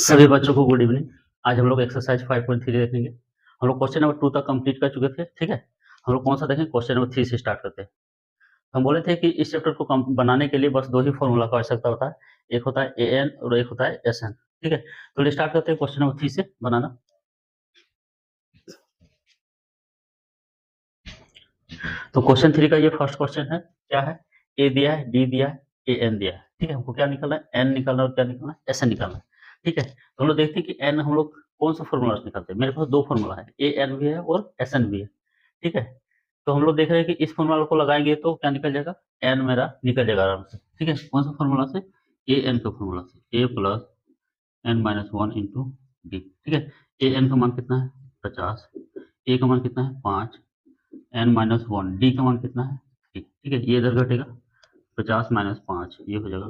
सभी बच्चों को गुड इवनिंग। आज हम लोग एक्सरसाइज 5.3 देखेंगे। हम लोग क्वेश्चन नंबर 2 तक कंप्लीट कर चुके थे। ठीक है, हम लोग कौन सा देखें? क्वेश्चन नंबर 3 से स्टार्ट करते हैं। हम बोले थे कि इस चैप्टर को बनाने के लिए बस 2 ही फॉर्मूला का आवश्यकता होता है, एक होता है एन और एक होता है एस एन। ठीक है, तो स्टार्ट करते हैं क्वेश्चन नंबर 3 से बनाना। तो क्वेश्चन 3 का ये फर्स्ट क्वेश्चन है। क्या है? ए दिया है, डी दिया है, ए एन दिया है। ठीक है, हमको क्या निकालना है? एन निकालना और क्या निकालना है? एस एन निकालना है। ठीक है, तो हम लोग देखते हैं कि एन हम लोग कौन सा फॉर्मूला से निकालते हैं। मेरे पास 2 फॉर्मूला है, ए एन भी है और एस एन भी है। ठीक है, तो हम लोग देख रहे हैं कि इस फॉर्मूला को लगाएंगे तो क्या निकल जाएगा? एन मेरा निकल जाएगा आराम से। ठीक है, कौन सा फॉर्मूला से? ए एन का फॉर्मूला से, a plus n minus one into d. ठीक है, ए एन का मान कितना है? 50। ए का मान कितना है? 5। एन माइनस वन, डी का मान कितना है? 3। ठीक है, ये इधर घटेगा, 50 माइनस 5 ये हो जाएगा,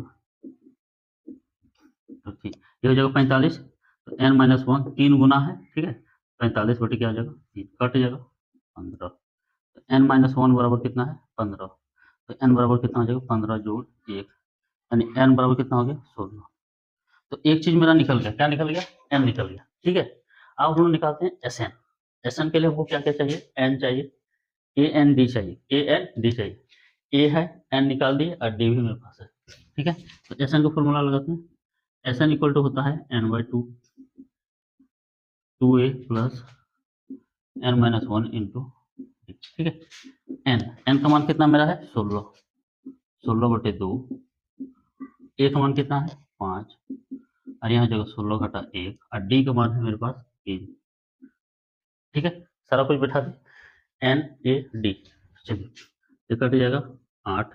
तो ठीक ये हो जाएगा 45। तो एन माइनस वन 3 गुना है। ठीक है, 45 बटे क्या हो जाएगा? 3 कट जाएगा 15। तो एन माइनस वन बराबर कितना है? 15। तो एन बराबर कितना हो जाएगा? 15 जोड़ 1, यानी एन बराबर कितना हो गया? 16। तो एक चीज मेरा निकल गया। क्या निकल गया? एन निकल गया। ठीक है, अब हम लोग निकालते हैं एस एन। एस एन के लिए हमको क्या क्या चाहिए? एन चाहिए, ए एन डी चाहिए, ए एन डी चाहिए। ए है, एन निकाल दिए और डी भी मेरे पास है। ठीक है, तो एस एन का फॉर्मूला लगाते हैं। एस एन इक्वल टू होता है n by two, 2a plus n minus one into. ठीक है, एन एन का मान कितना मेरा है? 16। 16 बटे 2। ए का मान कितना है? 5। और यहाँ जगह 16 घटा 1 और डी का मान है मेरे पास 3। ठीक है, सारा कुछ बैठा दे, एन ए डी। चलिए, ये कट जाएगा 8,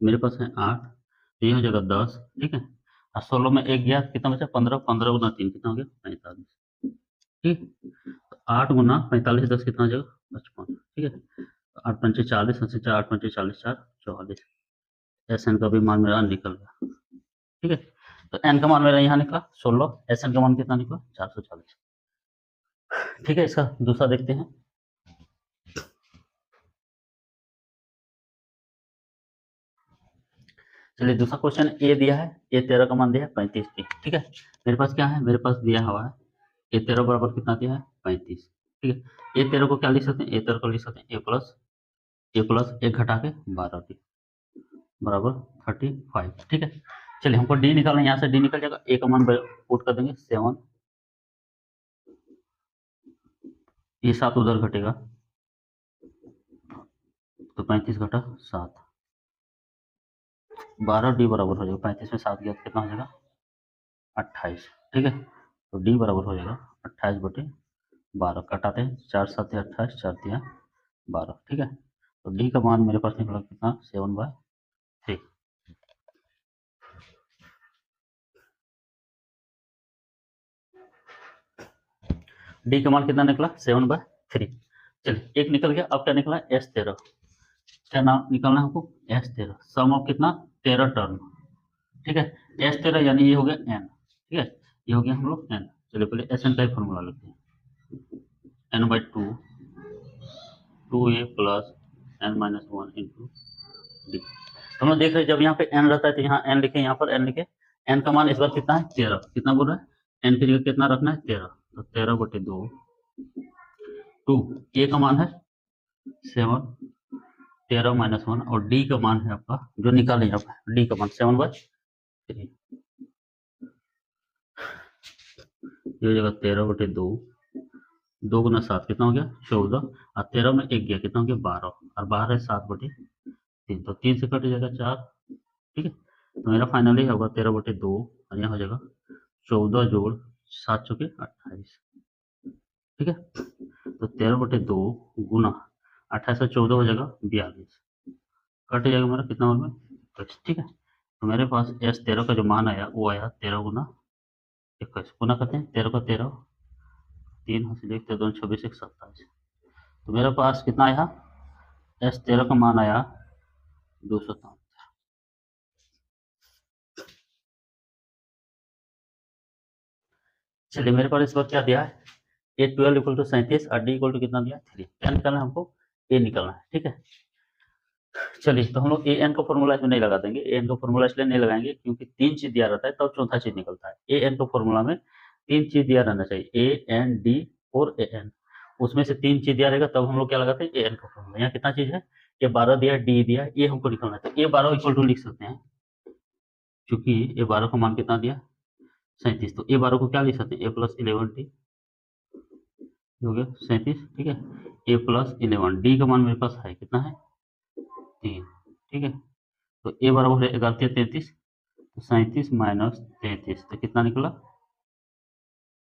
मेरे पास है 8, तो ये हो जाएगा 10। ठीक है, और 16 में 1 गया, कितना बचा? 15। 15 गुना 3 कितना हो गया? 45। ठीक, तो 8 गुना 45 10 कितना हो जाएगा? 55। ठीक है, 8 पंचे 40, 4 8 पंचे 40, 4 44। एस एन का भी मान मेरा निकल गया। ठीक है, तो एन का मान मेरा यहाँ निकला 16, एस एन का मान कितना निकला? 440। ठीक है, इसका दूसरा देखते हैं। चलिए, दूसरा क्वेश्चन ए दिया है, ए 13 का मान दिया है 35 टी। ठीक है, मेरे पास क्या है? मेरे पास दिया हुआ है ए 13 बराबर कितना दिया है? 35। ठीक है, ए 13 को क्या लिख सकते हैं? ए 13 को लिख सकते हैं ए प्लस 1 घटा के 12 टी बराबर 35। ठीक है, चलिए हमको डी निकालना है। यहाँ से डी निकल जाएगा, ए का मान पुट कर देंगे 7, ये 7 उधर घटेगा, तो 35 घटा 7, 12 डी बराबर हो जाएगा 35 में 7 गया तो कितना हो जाएगा? 28। ठीक है, तो डी बराबर हो जाएगा 28 बटे 12। कटाते हैं, 4 7 28, 4 दिया 12। ठीक है, तो डी का मान मेरे पास निकला कितना? 7/3। डी का मान कितना निकला? 7/3। चलिए, एक निकल गया। अब क्या निकला? एस 13। क्या नाम निकालना है हमको? एस 13, सम ऑफ कितना? 13 टर्म। ठीक है, एस 13 यानी ये हो गया एन। ठीक है, ये हो गया हम लोग एन। चलिए पहले एस एन का ही फॉर्मूला लेते हैं, n by two, 2a plus n minus one into d. हम लोग देख रहे हैं जब यहाँ पे एन रहता है तो यहाँ एन लिखे, यहाँ पर एन लिखे। एन का मान इस बार कितना है? 13। कितना बोल रहा है? एन की जगह कितना रखना है? 13। तो 13 बटे 2, 2 ए का मान है 7, 13 माइनस 1 और डी का मान है आपका जो निकाले यहाँ पे, डी का मान 7/3। ये हो जाएगा 13 बटे 2, 2 गुना 7 कितना हो गया? 14। और 13 में 1 गया, कितना हो गया? 12। और 12 है 7/3, तो 3 से कट जाएगा 4। ठीक है, तो मेरा फाइनली होगा 13 बटे 2 और यहाँ हो जाएगा 14 जोड़ 7 चौके 28। ठीक है, तो 13 बटे 2 गुना 28 से 14 हो जाएगा 42। कट जाएगा मेरा कितना मान में? 21। ठीक है, तो मेरे पास एस 13 का जो मान आया वो आया 13 गुना 21। गुना करते हैं, 13 का 13, 3 हाथ से देखते 2 26 1 27। तो मेरे पास कितना आया? एस 13 का मान आया 273। चलिए, मेरे पास इस बार क्या दिया है? ए 12 इक्वल टू 37 और डी इक्वल टू कितना दिया? 3। क्या निकालना है हमको? ए निकालना है। ठीक है, चलिए तो हम लोग ए एन का फॉर्मूला इसमें नहीं लगा देंगे। ए एन का फॉर्मूला इसलिए नहीं लगाएंगे क्योंकि 3 चीज दिया रहता है तब चौथा चीज निकलता है। ए एन का फॉर्मूला में तीन चीज दिया रहना चाहिए, ए एन डी और ए एन, उसमें से तीन चीज दिया रहेगा तब हम लोग क्या लगाते हैं, ए एन का फॉर्मूला। यहाँ कितना चीज है, ए 12 दिया, डी दिया, ये हमको निकालना है, तो ए 12 इक्वल टू लिख सकते हैं, क्योंकि ए 12 का मान कितना दिया 37, तो ए 12 को क्या लिख सकते हैं, ए प्लस 11 डी हो गया 37, ठीक है। ए प्लस 11 डी का मान मेरे पास है कितना है 3, ठीक है। तो ए बराबर है 11 तो 37 माइनस 33 तो कितना निकला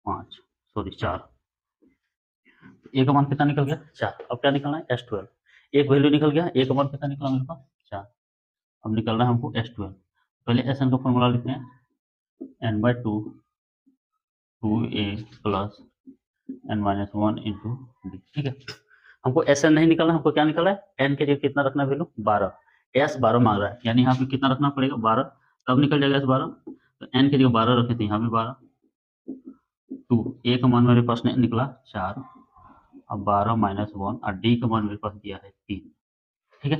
5, सॉरी 4। ए का मान कितना निकल गया 4। अब क्या निकलना है S12, एक वैल्यू निकल गया, ए का मान कितना निकला मेरे पास 4। अब निकलना है हमको S12, पहले एस एन का फॉर्मूला लिखते हैं n/2 2a plus n-1 into d, ठीक है। हमको एस एन नहीं निकलना, हमको क्या निकला है एन के जगह कितना रखना वैल्यू 12, एस 12 मांग रहा है, यानी यहाँ पे कितना रखना पड़ेगा 12, तब निकल जाएगा एस 12, तो एन के जगह 12 रखे थे, यहाँ भी 12, 2 ए का मान मेरे पास निकला 4, अब 12 माइनस 1 और डी का मान मेरे पास दिया है 3, ठीक है।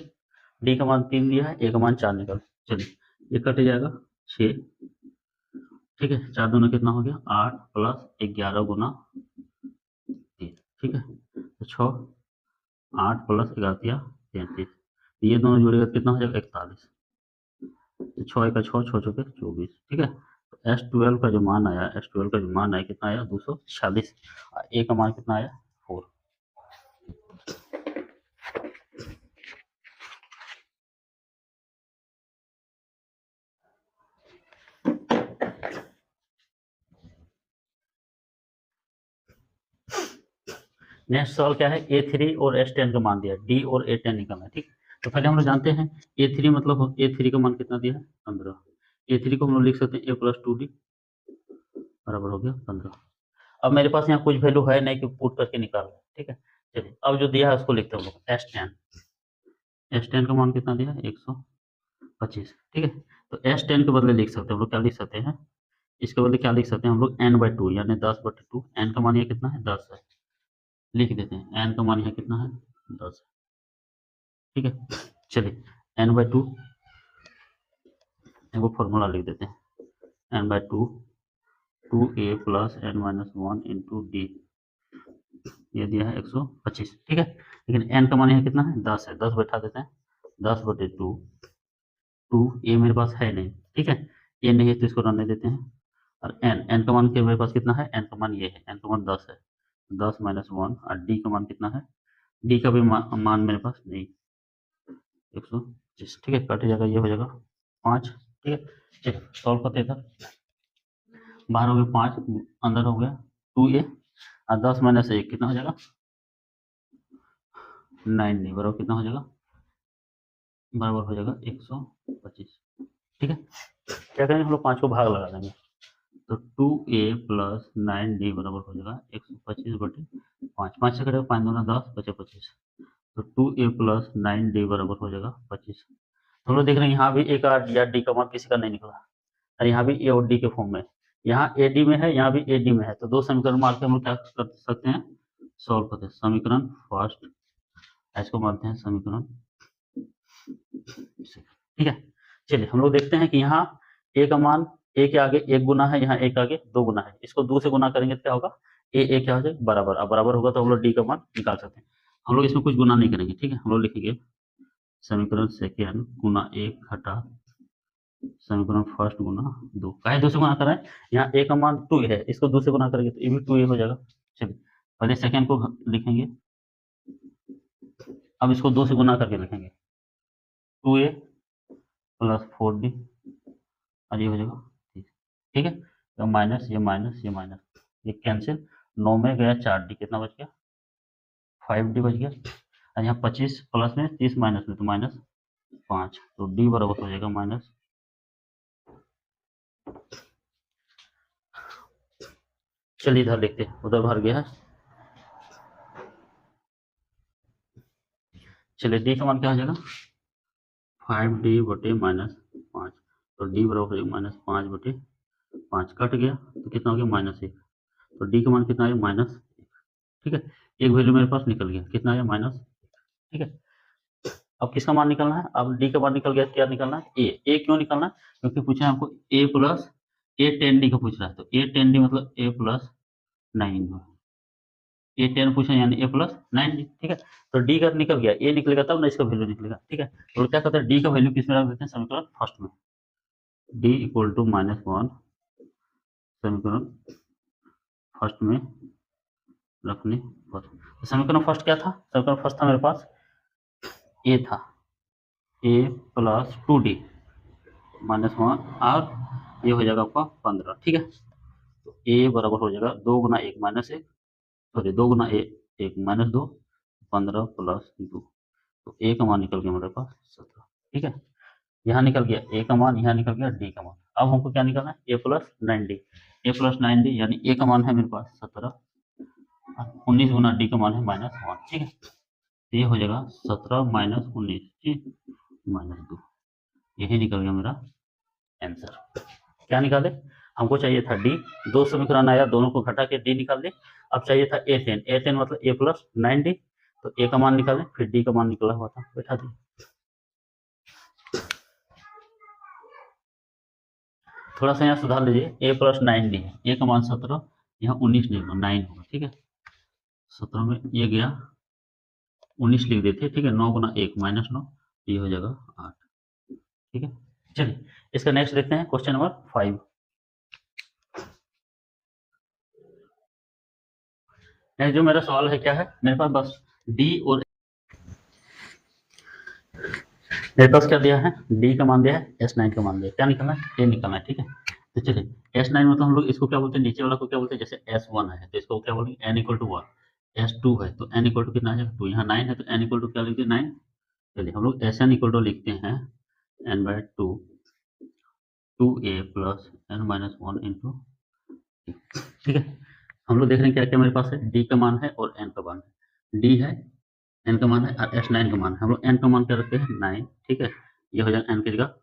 डी का मान 3 दिया है, ए का मान 4 निकल, चलिए ये कट जाएगा 6, ठीक है। 4 दूना कितना हो गया 8 प्लस 11 गुना 3, ठीक है। तो 6 8 प्लस 11 33, ये दोनों जोड़ेगा कितना हो जाएगा 41, तो 6 का 6 6 चौके 24, ठीक है। तो S12 का जो मान आया, S12 का जो मान आया कितना आया 246, ए का मान कितना आया 4। नेक्स्ट सवाल क्या है, A3 और S10 का मान दिया, D और A10 निकालना है, ठीक। तो पहले हम लोग जानते हैं A3 मतलब A3 का मान कितना दिया है 15, A3 को हम लोग लिख सकते हैं A प्लस 2D बराबर हो गया 15। अब मेरे पास यहाँ कुछ वैल्यू है नहीं कि पुट करके निकाल, ठीक है। चलिए अब जो दिया है उसको लिखते हैं हम लोग S10 का मान कितना दिया है 125, ठीक है। तो S10 के बदले लिख सकते हैं हम लोग, क्या लिख सकते हैं, इसके बदले क्या लिख सकते हैं हम लोग n/2 यानी 10/2, n का मान ये कितना है 10 है, लिख देते हैं n का मान यहाँ कितना है 10 है, ठीक है। चलिए n/2 वो फॉर्मूला लिख देते हैं, n/2 2a plus n-1 into d, ये दिया है 125, ठीक है। लेकिन n का मान यहाँ कितना है 10 है, 10 बैठा देते हैं, 10/2, 2 ए मेरे पास है नहीं, ठीक है, ए नहीं है तो इसको रहने देते हैं। और n का मान क्या मेरे पास कितना है, n का मान ये है, n का मान 10 है, 10 माइनस 1, और डी का मान कितना है, डी का भी मान मेरे पास नहीं 125, ठीक है। कट जाएगा, ये हो जाएगा 5, ठीक है। चलिए सॉल्व करते हैं, बाहर हो गया 5, अंदर हो गया 2a और 10 माइनस 1 कितना हो जाएगा 9 नहीं, बराबर कितना हो जाएगा, बराबर हो जाएगा 125, ठीक है। क्या करेंगे हम लोग 5 को भाग लगा देंगे, तो 2a प्लस 9d बराबर हो जाएगा 125/5, 5 से करेगा 5 दूना 10 बचे 25, तो 2a प्लस 9d बराबर हो जाएगा 25। हम लोग देख रहे हैं यहाँ भी ए का या डी का मान किसी का नहीं निकला, और यहाँ भी ए और डी के फॉर्म में, यहाँ ए डी में है, यहाँ भी ए डी में है, तो दो समीकरण मार के हम लोग क्या कर सकते हैं, सॉल्व करते हैं। समीकरण फर्स्ट, इसको मानते हैं समीकरण, ठीक है। चलिए हम लोग देखते हैं कि यहाँ ए का मान ए के आगे 1 गुना है, यहाँ ए के आगे 2 गुना है, इसको 2 से गुना करेंगे तो क्या होगा, ए क्या हो जाएगा बराबर, अब बराबर होगा तो हम लोग डी का मान निकाल सकते हैं। हम लोग इसमें कुछ गुना नहीं करेंगे, ठीक है। हम लोग लिखेंगे समीकरण सेकेंड गुना 1 घटा समीकरण फर्स्ट गुना 2, काहे 2 से गुना कर रहे हैं, यहाँ ए का मान 2 है, इसको 2 से गुना करेंगे तो ये भी 2 हो जाएगा। चलिए पहले सेकेंड को लिखेंगे, अब इसको 2 से गुना करके लिखेंगे, 2a प्लस 4d, और ये हो जाएगा, ठीक है। तो माइनस ये माइनस ये माइनस ये कैंसिल, 9 में गया 4d, कितना बच गया 5d बच गया, और यहाँ 25 प्लस में 30 माइनस में तो -5, तो d बराबर हो जाएगा माइनस, चलिए इधर लिखते हैं, उधर भर गया है। चलिए डी का मान क्या हो जाएगा 5d/-5, तो डी बराबर हो जाएगा -5/5, कट गया तो कितना हो गया -1, तो डी का मान कितना आया -1, ठीक है। एक वैल्यू मेरे पास निकल गया, कितना आया -1, ठीक है। अब किसका मान निकलना है, अब डी का मान निकल गया, क्या निकलना है ए क्यों निकलना है, क्योंकि पूछा है हमको a plus A ten D का पूछ रहा है, तो ए टेन डी मतलब ए प्लस 9, ए टेन पूछा यानी ए प्लस 9 डी, ठीक है। तो डी का निकल गया, ए निकलेगा तब ना इसका वैल्यू निकलेगा, ठीक है। तो क्या कहते हैं, डी का वैल्यू किस में रख देते हैं, समीकरण फर्स्ट में, डी इक्वल टू -1 समीकरण फर्स्ट में रखने पर। तो समीकरण फर्स्ट क्या था, समीकरण फर्स्ट था मेरे पास ए था, ए प्लस 2 डी -1 और ये हो जाएगा आपका 15, ठीक है। तो ए बराबर हो जाएगा 2 गुना 1 - 1, सॉरी 2 गुना 1 -2 15 + 2, तो ए का मान निकल गया मेरे पास 17, ठीक है। यहाँ निकल गया ए का मान, यहाँ निकल गया डी का मान। अब हमको क्या निकालना है, a plus 9 D, A plus 9 D यानी ए का मान है मेरे पास 17, 19 गुना डी का मान है -1, ठीक है। तो ये हो जाएगा 17 - 19, ठीक, -2, यही निकल गया मेरा आंसर। क्या निकाले, हमको चाहिए था डी, दो समीकरण आया, दोनों को घटा के डी निकाल दे। अब चाहिए था ए टेन, ए टेन मतलब ए प्लस 9 डी, तो ए का मान निकालें, फिर डी का मान निकला हुआ था, बैठा दिए। थोड़ा सा यहाँ सुधार लीजिए, ए प्लस 9 डी है, ए का मान 17, यहाँ 19 नहीं होगा 9 होगा, ठीक है। 17 में ये गया 19 लिख देते, ठीक है। 9 गुना 1 -9, ये हो जाएगा 8, ठीक है। चलिए इसका नेक्स्ट देखते हैं, क्वेश्चन नंबर 5। नेक्स्ट जो मेरा सवाल है क्या है, मेरे पास बस डी और मेरे पास क्या दिया है, डी का मान दिया है, S9 का मान दिया है, क्या निकलना है, ए निकलना है, ठीक है। तो चलिए S9 मतलब हम लोग इसको क्या बोलते हैं, नीचे वाला को क्या बोलते हैं, जैसे S1 है तो इसको क्या बोलेंगे, n = 1, S2 है तो n = कितना आ जाएगा 2, यहाँ 9 है तो n = क्या लिखते हैं 9। चलिए हम लोग Sn = लिखते हैं n/2 2a plus n - 1 into, ठीक है। हम लोग देख रहे हैं क्या क्या मेरे पास है, डी का मान है और एन का मान है, डी है, एन का मान है और S9 का मान है। हम लोग एन का मान क्या रखते हैं 9, ठीक है। ये हो जाएगा एन की जगह,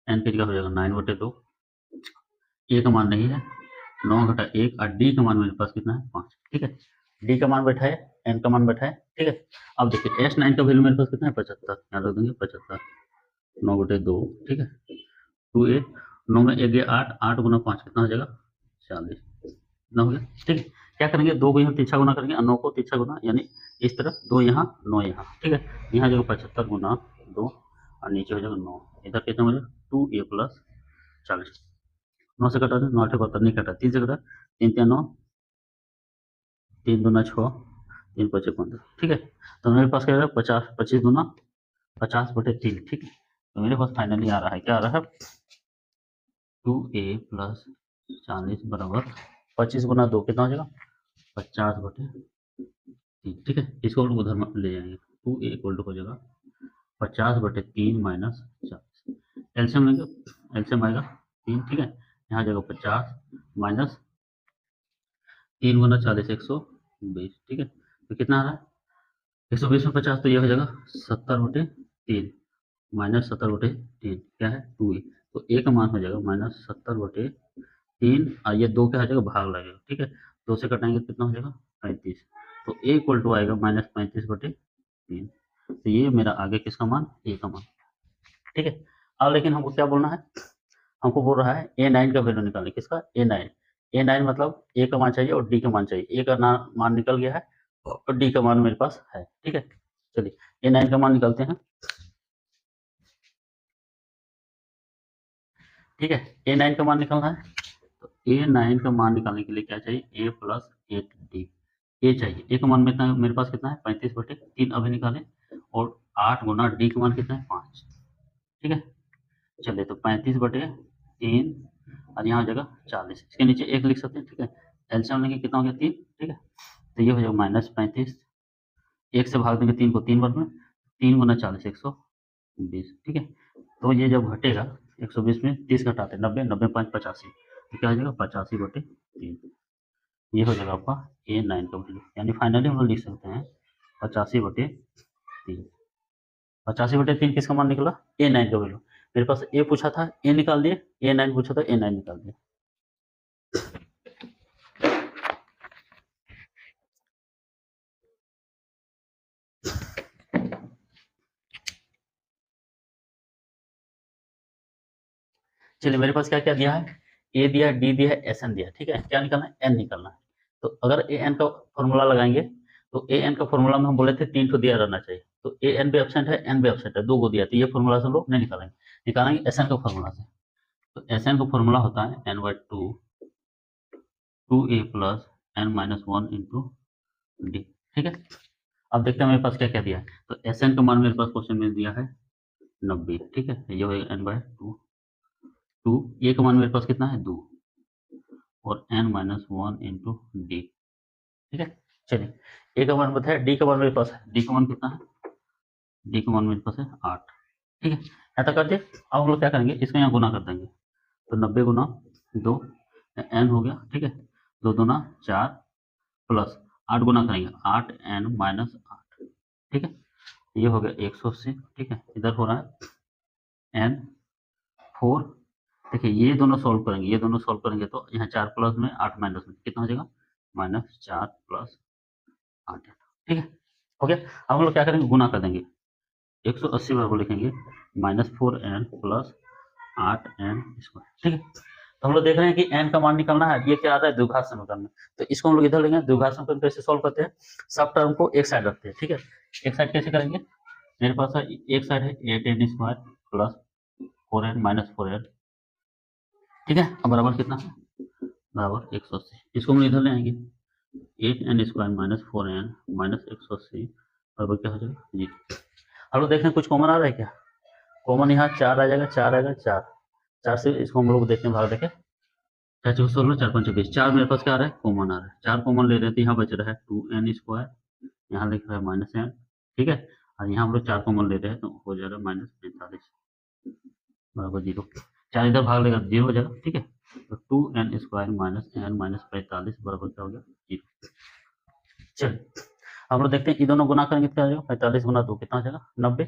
एन की जगह हो जाएगा 9/2, ए का मान नहीं है 9 घटा 1, और डी का मान मेरे पास कितना है 5, ठीक है। डी का मान बैठा है, एन का मान बैठा है, ठीक है। अब देखिए S9 का वैल्यू मेरे पास कितना है 75, यहाँ रख देंगे 75, 9/2, ठीक है। 2a, 9 में 1 गया 8, 8 गुना 5 कितना हो जाएगा 40, इतना हो गया, ठीक है। क्या करेंगे, 2 को यहाँ तिरछा गुना करेंगे और 9 को तिरछा गुना, यानी इस तरह 2 यहाँ 9 यहाँ, ठीक है। यहाँ जगह 75 गुना 2 और नीचे हो जाएगा 9, इधर कितना हो जाएगा 2a प्लस 40, 9 से कटा दें, 9 8 72 नहीं कटा, 3 से कटा, 3 3 9, 3 दूना 6, 3 5 15, ठीक है। तो मेरे पास क्या है 50, 25 दूना 50/3, ठीक है। तो मेरे पास फाइनली आ रहा है, क्या आ रहा है 2a प्लस 40 बराबर 25 गुना 2 कितना हो जाएगा 50/3, ठीक है। इसको उधर ले जाएंगे, 2a = हो जाएगा 50/3 माइनस 40, एलसीएम लेंगे, एलसीएम आएगा 3, ठीक है। यहाँ जाएगा 50 माइनस 3 गुना 40 120, ठीक है। तो कितना आ रहा है 120 में 50, तो ये हो जाएगा 70/3 माइनस 70/3 क्या है 2a, तो ए का मान हो जाएगा -70/3, और ये 2 क्या हो जाएगा भाग लगेगा, ठीक है। 2 से कटाएंगे कितना हो जाएगा 35, तो ए = आएगा -35/3, तो ये मेरा आगे किसका मान, ए का मान, ठीक है। अब लेकिन हमको क्या बोलना है, हमको बोल रहा है A9 का वैल्यू निकालने, किसका A9, A9 मतलब ए का मान चाहिए और डी का मान चाहिए, ए का मान निकल गया है और डी का मान मेरे पास है, ठीक है। चलिए A9 का मान निकालते हैं, ठीक है। A9 का मान निकालना है, तो A9 का मान निकालने के लिए क्या चाहिए, a प्लस 8d, ए चाहिए, ए का मान मेरे पास कितना है 35/3 अभी निकालें, और 8 गुना डी का मान कितना है 5, ठीक है। चलिए तो 35/3 और यहाँ हो जाएगा 40, इसके नीचे 1 लिख सकते हैं, ठीक है। एलसीएम लेंगे कितना हो गया 3, ठीक है। तो ये हो जाएगा -35, 1 से भाग देंगे 3 को 3 बार में, 3 गुना 40 120, ठीक है। तो ये जब घटेगा 120 में 30 घटाते 90, 90 5 85, तो क्या हो जाएगा 85/3, ये हो जाएगा आपका A9 का वैल्यू, यानी फाइनली हम लोग लिख सकते हैं 85/3, 85/3 किसका मान निकला A9 का वैल्यू। मेरे पास ए पूछा था ए निकाल दिए, A9 पूछा था A9 निकाल दिए। चलिए मेरे पास क्या क्या दिया है, ए दिया है, डी दिया है, एस एन दिया है, ठीक है। क्या निकालना है? एन निकालना है। तो अगर ए एन का फॉर्मूला लगाएंगे तो ए एन का फॉर्मूला में हम बोले थे 3 दिया रहना चाहिए, तो ए एन भी एब्सेंट है, एन भी एब्सेंट है, 2 को दिया, तो ये फॉर्मूला से हम लोग नहीं निकालेंगे, निकालेंगे एस एन का फॉर्मूला से। तो एस एन का फॉर्मूला होता है n by two a plus n minus one into d, ठीक है। अब देखते हैं मेरे पास क्या क्या दिया है। तो एस एन का मान मेरे पास क्वेश्चन में दिया है 90, ठीक है। ये होगा एन बाई टू, ए का मान मेरे पास कितना है 2 और n minus one into d, ठीक है। चलिए ए का मान बताया, डी का मान मेरे पास है, डी का मान कितना है? डी का मान मेरे पास है 8, ठीक है। ऐसा कर दिए। अब हम लोग क्या करेंगे, इसको यहाँ गुना कर देंगे। तो 90 गुना 2 एन हो गया, ठीक है। 2 दूना 4 प्लस 8 गुना करेंगे 8 एन माइनस 8, ठीक है। ये हो गया 180, ठीक है। इधर हो रहा है एन 4, देखिए ये दोनों सॉल्व करेंगे, ये दोनों सॉल्व करेंगे तो यहाँ 4 प्लस में 8 माइनस में कितना हो जाएगा? माइनस 4 प्लस 8, ठीक है। हो गया। अब हम लोग क्या करेंगे, गुना कर देंगे। 180 बराबर लिखेंगे minus 4n plus 8n square, ठीक है। तो हम लोग देख रहे हैं कि n का मान निकालना है, ये क्या आ रहा है? द्विघात समीकरण में। तो इसको हम लोग इधर लेंगे, द्विघात समीकरण कैसे सॉल्व करते हैं? सब टर्म को एक साइड रखते हैं, ठीक है। एक साइड कैसे करेंगे? मेरे पास है एक साइड है 8n square plus 4n minus 4n, ठीक है। अब बराबर कितना है? बराबर 180। इसको हम लोग इधर ले आएंगे, 8n square minus 4n minus 180 बराबर क्या हो जाएगा? जी। हम लोग देख रहे हैं कुछ कॉमन आ रहा है क्या? कॉमन यहाँ 4 आ जाएगा, 4 आएगा, 4 से इसको हम लोग देखते हैं, भाग देखे 4 चौक 16 4 5 20, 4 मेरे पास क्या आ रहा है? कॉमन आ रहा है। 4 कॉमन ले रहे हैं तो यहाँ बच रहा है 2n स्क्वायर, यहाँ लिख रहा है माइनस n, ठीक है। और यहाँ हम लोग 4 कॉमन ले रहे हैं तो हो जाएगा माइनस 45 बराबर 0। 4 इधर भाग लेगा 0 हो जाएगा, ठीक है। तो 2n square minus n minus 45 बराबर क्या हो गया? 0। चलिए हम लोग देखते हैं, ये दोनों गुना करेंगे क्या हो जाएगा? 45 गुना 2 कितना हो जाएगा? 90।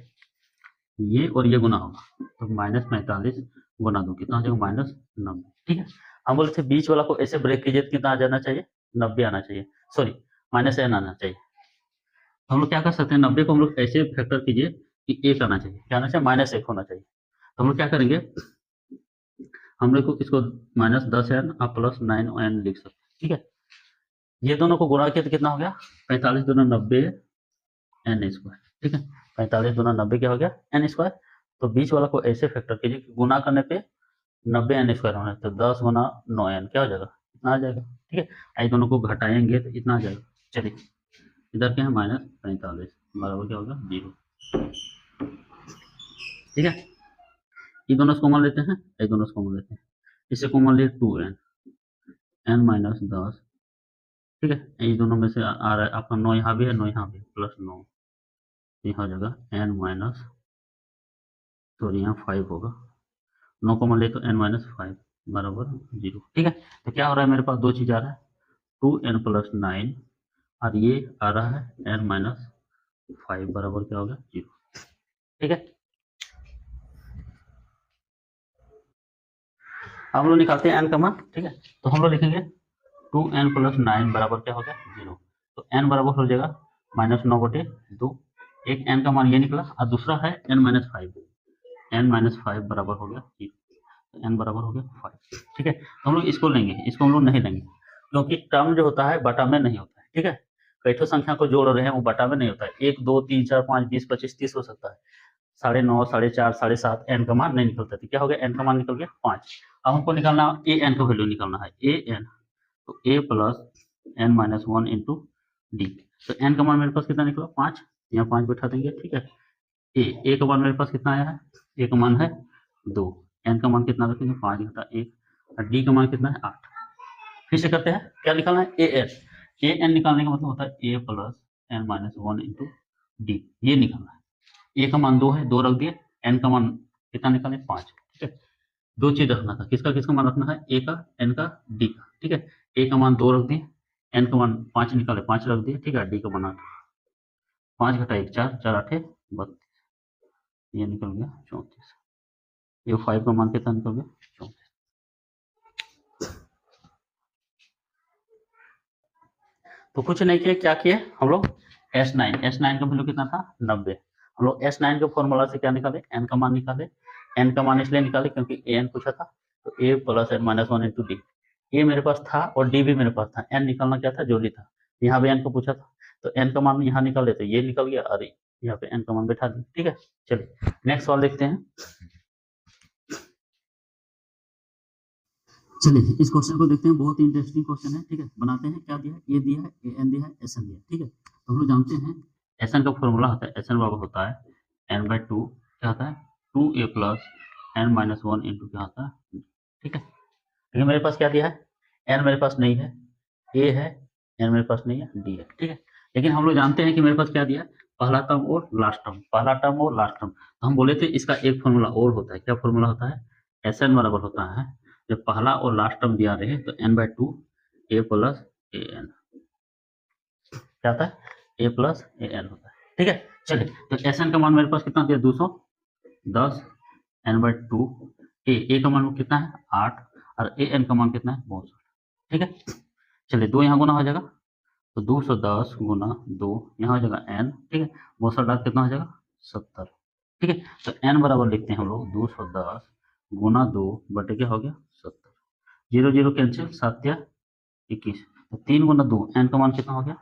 ये और ये गुना होगा तो माइनस 45 गुना 2 कितना हो जाएगा? माइनस 90, ठीक है। हम बोले थे बीच वाला को ऐसे ब्रेक कीजिए, कितना आ जाना चाहिए? 90 आना चाहिए, सॉरी माइनस n आना चाहिए। हम लोग क्या कर सकते हैं, 90 को हम लोग ऐसे फैक्टर कीजिए कि 1 आना चाहिए, क्या आना चाहिए? माइनस 1 होना चाहिए। तो हम लोग क्या करेंगे, हम लोग को इसको माइनस 10n और प्लस 9n लिख सकते हैं, ठीक है। ये दोनों को गुणा किया तो कितना हो गया? 45 दूना 90 n स्क्वायर, ठीक है। 45 दूना 90 क्या हो गया? n square. तो बीच वाला को ऐसे फैक्टर कीजिए कि गुना करने पे 90 n स्क्वायर होना है, तो 10 गुना 9n क्या हो जाएगा? इतना आ जाएगा, ठीक है। आई दोनों को घटाएंगे तो इतना आ जाएगा। चलिए इधर क्या है? माइनस 45 बराबर क्या होगा? 0, ठीक है। ये दोनों कॉमन लेते हैं, ये दोनों कॉमन लेते हैं, इससे कॉमन ले 2n n माइनस 10, ठीक है। ये दोनों में से आ रहा है आपका 9 यहाँ भी है, 9 यहाँ भी, प्लस 9 यहाँ हो जाएगा n माइनस, तो यहाँ 5 होगा, 9 कॉमन ले तो n माइनस 5 बराबर 0, ठीक है। तो क्या हो रहा है, मेरे पास दो चीज आ रहा है 2n प्लस 9 और ये आ रहा है n माइनस 5 बराबर क्या होगा? 0, ठीक है। हम लोग निकालते हैं n का मान, ठीक है। तो हम लोग लिखेंगे 2n प्लस 9 बराबर क्या हो गया? 0। तो n बराबर हो जाएगा माइनस 9 बटे 2, एक n का मान ये निकला और दूसरा है n माइनस 5, n माइनस 5 बराबर हो गया 0, तो n बराबर हो गया 5, ठीक है। तो हम लोग इसको लेंगे, इसको हम लोग नहीं लेंगे क्योंकि टर्म जो होता है बटा में नहीं होता है, ठीक है। कई तो संख्या को जोड़ रहे हैं वो बटा में नहीं होता है, 1 2 3 4 5 20 25 30 हो सकता है, 9.5 4.5 7.5 n का मान नहीं निकलता था। क्या हो गया? n का मान निकल गया 5। अब हमको निकालना ए एन का वैल्यू निकालना है, ए एन, तो a plus n minus 1 into d. तो एन का मान मेरे पास कितना निकला? 5, यहाँ 5 बैठा देंगे, ठीक है। ए का मान मेरे पास कितना आया है? ए का मान है 2, एन का मान कितना रखेंगे? 5 घटा 1, और डी का मान कितना है? 8। फिर से करते हैं, क्या निकालना है? A N. ए एन निकालने का मतलब होता है a plus n minus 1 into d, ये निकालना है। ए का मान 2 है, 2 रख दिए, एन का मान कितना निकाले? 5, ठीक है। दो चीज रखना था, किसका किसका मान रखना है? ए का, एन का, डी का, ठीक है। ए का मान 2 रख दिए, एन का मान 5 निकाले 5 रख दिए, ठीक है। डी का मान 8, 5 घटा 1 4, 4 8 32, ये निकल गया 34। ये 5 का मान कितना निकल गया? 34। तो कुछ नहीं किया, क्या किए हम लोग? S9 का वैल्यू कितना था? 90। हम लोग S9 के फॉर्मूला से क्या निकाले? n का मान निकाले। n का मान इसलिए निकाले क्योंकि an पूछा था, तो a plus n minus one into d. A मेरे पास था और डी भी मेरे पास था, एन निकालना क्या था, जरूरी था। यहाँ भी एन को पूछा था, तो एन का मान यहाँ निकाल देते, ये निकल गया, अरे यहाँ पे एन का मान बैठा दिया। ठीक है, चलिए नेक्स्ट सवाल देखते हैं। चलिए इस क्वेश्चन को देखते हैं, बहुत ही इंटरेस्टिंग क्वेश्चन है। ठीक है, बनाते हैं। क्या दिया है, ए दिया है, ए एन दिया है, एस एन दिया है। ठीक है, तो हम लोग जानते हैं एस एन का फॉर्मूला होता है, एस एन बराबर होता है एन बाई टू, क्या होता है, two a plus n minus one into क्या होता है। ठीक है, लेकिन मेरे पास क्या दिया है, एन मेरे पास नहीं है, ए है, एन मेरे पास नहीं है, डी है। ठीक है, लेकिन हम लोग जानते हैं कि मेरे पास क्या दिया है, पहला टर्म और लास्ट टर्म, पहला टर्म और लास्ट टर्म। तो हम बोले थे इसका एक फॉर्मूला और होता है, क्या फॉर्मूला होता है, एस एन बराबर होता है, जब पहला और लास्ट टर्म दिया रहे तो n by two a plus a n, क्या होता है, ए प्लस ए एन होता है। ठीक है, चलिए तो एस एन का मान मेरे पास कितना दिया, 210, एन बाई टू, ए का मान कितना है 8, और ए एन का मान कितना है 62। ठीक है, चलिए दो यहाँ गुना हो जाएगा, तो 210 गुना 2 यहाँ हो जाएगा एन। ठीक है, 62 कितना हो जाएगा 70। ठीक है, तो एन बराबर लिखते हैं हम लोग 210 गुना 2 बटे क्या हो गया 70, 0 0 कैंसिल, 7 या 21, तो 3 गुना 2, एन का मान कितना हो गया,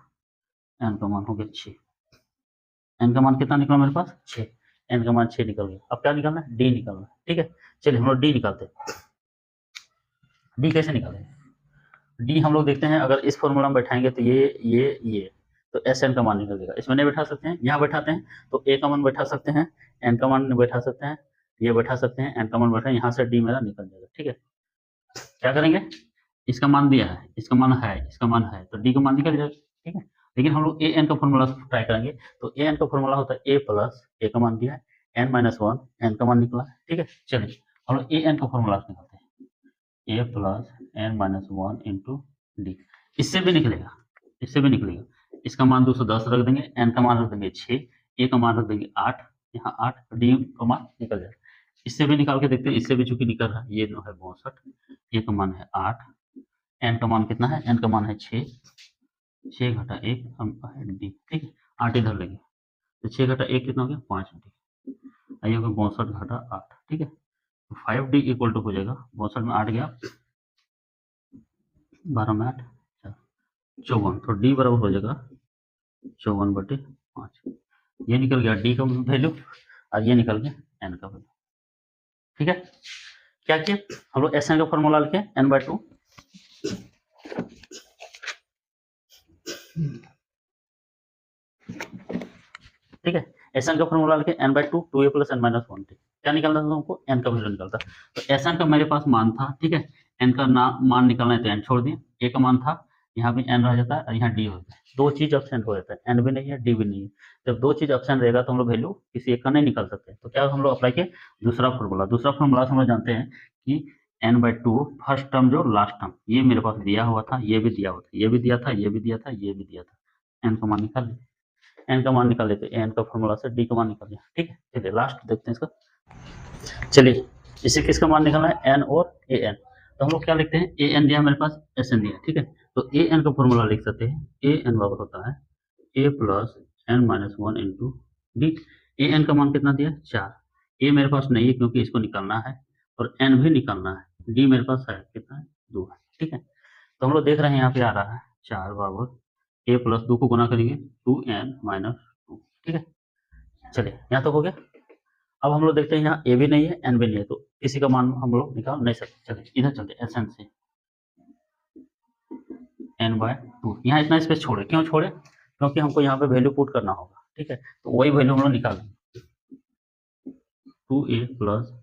एन का मान हो गया 6। एन का मान कितना निकला मेरे पास 6, एन का मान 6 निकल गया। अब क्या निकालना है, डी निकालना है। ठीक है, चलिए हम लोग डी निकालते हैं। डी कैसे निकालें, डी हम लोग देखते हैं, अगर इस फॉर्मूला में बैठाएंगे तो ये तो एस एन का मान निकल जाएगा। इसमें नहीं बैठा सकते हैं, यहाँ बैठाते हैं तो ए का मान बैठा सकते हैं, एन का मान बैठा सकते हैं, ये बैठा सकते हैं, एन का मान बैठा, यहाँ से डी मेरा निकल जाएगा। ठीक है, क्या करेंगे, इसका मान दिया है, इसका मान है, इसका मान है, तो डी का मान निकल जाएगा। ठीक है, लेकिन हम लोग ए एन का फॉर्मूला ट्राई करेंगे, तो ए एन का फॉर्मूला होता है ए प्लस, ए का मान दिया है, एन माइनस वन, एन का मान निकला है। ठीक है, चलिए हम लोग ए एन का फॉर्मूला निकालते हैं, a plus n minus one into d. इससे भी निकलेगा, इससे भी निकलेगा, इसका मान 210 रख देंगे, एन का मान रख देंगे 6, ए का मान रख देंगे 8, यहाँ 8, डी का मान निकल जाएगा। इससे भी निकाल के देखते हैं, इससे भी चूंकि निकल रहा है, ये जो है 62, ए का मान है 8, एन का मान कितना है, एन का मान है 6, 6 घटा 1 हम है डी। ठीक है, 8 इधर लेंगे, तो 6 घटा 1 कितना हो गया 5 डी, आइए होगा 62 घटा 8। ठीक है, तो 5D इक्वल टू हो जाएगा, 62 में 8 गया, 12 में 8 54, तो डी बराबर हो जाएगा 54/5। ये निकल गया डी का वैल्यू, और ये निकल गया एन का वैल्यू। ठीक है, क्या किया हम लोग, एस एन का फॉर्मूला लिखे एन बाई टू, ठीक है, एस एन का फॉर्मूला लिखे n by two, two a plus n minus one. क्या निकलना था हमको, एन का वैल्यू निकलता, तो एस एन का मेरे पास मान था। ठीक है, एन का मान निकलना है तो एन छोड़ दिए, ए का मान था, यहाँ भी एन रह जाता है और यहाँ डी होता है, दो चीज ऑप्शन हो जाता है, एन भी नहीं है डी भी नहीं है। जब दो चीज ऑप्शन रहेगा तो हम लोग वैल्यू किसी एक का नहीं निकाल सकते, तो क्या हम लोग अप्लाई किए दूसरा फॉर्मूला। दूसरा फॉर्मूला से हम लोग जानते हैं कि n by two, first term जो लास्ट टर्म, ये मेरे पास दिया हुआ था, ये भी दिया हुआ था, ये भी दिया था, ये भी दिया था, ये भी दिया था, एन का मान निकाल लिया, एन का मान निकाल लेते, एन का फॉर्मूला से डी का मान निकाल लिया। ठीक है, चलिए लास्ट देखते हैं इसका। चलिए इसे किसका मान निकालना है, एन और ए एन, तो हम लोग क्या लिखते हैं, ए एन दिया मेरे पास, एस एन दिया। ठीक है, तो ए एन का फॉर्मूला लिख सकते हैं, ए एन बराबर होता है a plus n minus one into d. A n का मान कितना दिया 4, ए मेरे पास नहीं है क्योंकि इसको निकालना है, और एन भी निकालना है, डी मेरे पास है कितना है 2 है। ठीक है, तो हम लोग देख रहे हैं यहाँ पे आ रहा है 4 बराबर ए प्लस 2 को गुना करेंगे 2n माइनस 2। ठीक है, चलिए यहाँ तक हो गया। अब हम लोग देखते हैं यहाँ ए भी नहीं है, एन भी नहीं है, तो किसी का मान हम लोग निकाल नहीं सकते। चलिए इधर चलते एस एन से, एन बाय टू, यहाँ इतना स्पेस छोड़े, क्यों छोड़े, क्योंकि हमको यहाँ पे वैल्यू पुट करना होगा। ठीक है, तो वही वैल्यू हम लोग निकालेंगे, 2a plus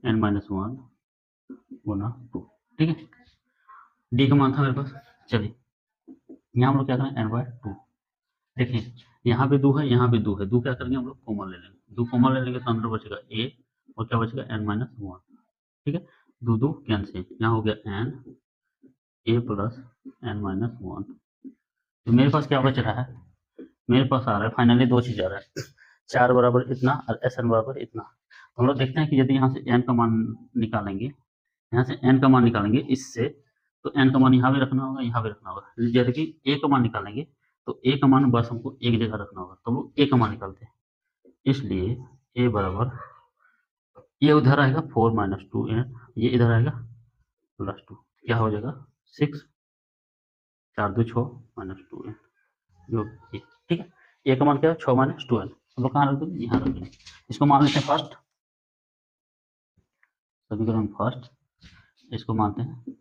n minus one गुना 2। ठीक है, डी का मान था मेरे पास, चलिए यहाँ हम लोग क्या करें, एन बाय टू, देखिए यहाँ भी 2 है, यहाँ भी 2 है, 2 क्या करेंगे हम लोग कॉमन ले लेंगे, 2 कॉमन ले लेंगे तो अंदर बचेगा ए, और क्या बचेगा एन माइनस वन। ठीक है, 2 2 कैंसिल, यहाँ हो गया n a plus n minus one. तो मेरे पास क्या बच रहा है, मेरे पास आ रहा है फाइनली दो चीज आ रहा है, 4 बराबर इतना और एस एन बराबर इतना। तो हम लोग देखते हैं कि यदि यहाँ से एन का मान निकालेंगे, यहाँ से एन का मान निकालेंगे इससे, तो एन का मान यहाँ भी रखना होगा, यहाँ भी रखना होगा। जैसे कि ए का मान निकालेंगे तो ए का मान बस हमको एक जगह रखना होगा, तो हम लोग ए का मान निकालते हैं, इसलिए ए बराबर, ये उधर आएगा 4 माइनस 2n, ये इधर आएगा प्लस 2 क्या हो जाएगा 6 4 2 6 माइनस 2n जो ये ठीक है। ए का मान क्या है 6 माइनस 2n हम लोग कहाँ रख देंगे यहाँ रख देंगे। इसको मान लेते हैं फर्स्ट समीकरण फर्स्ट, इसको मानते हैं